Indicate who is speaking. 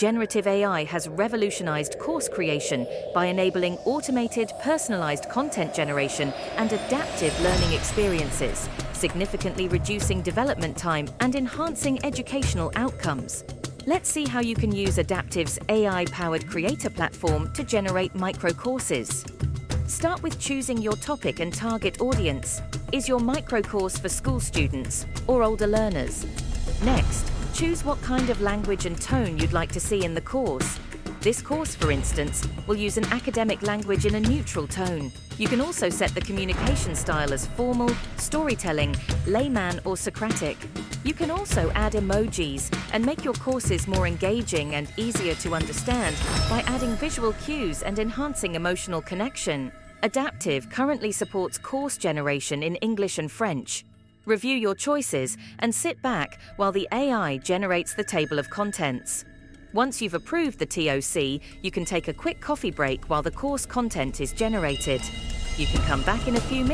Speaker 1: Generative AI has revolutionized course creation by enabling automated, personalized content generation and adaptive learning experiences, significantly reducing development time and enhancing educational outcomes. Let's see how you can use Adaptiv's AI-powered creator platform to generate microcourses. Start with choosing your topic and target audience. Is your microcourse for school students or older learners? Next, choose what kind of language and tone you'd like to see in the course. This course, for instance, will use an academic language in a neutral tone. You can also set the communication style as formal, storytelling, layman, or Socratic. You can also add emojis and make your courses more engaging and easier to understand by adding visual cues and enhancing emotional connection. Adaptiv currently supports course generation in English and French. Review your choices and sit back while the AI generates the table of contents. Once you've approved the TOC, you can take a quick coffee break while the course content is generated. You can come back in a few minutes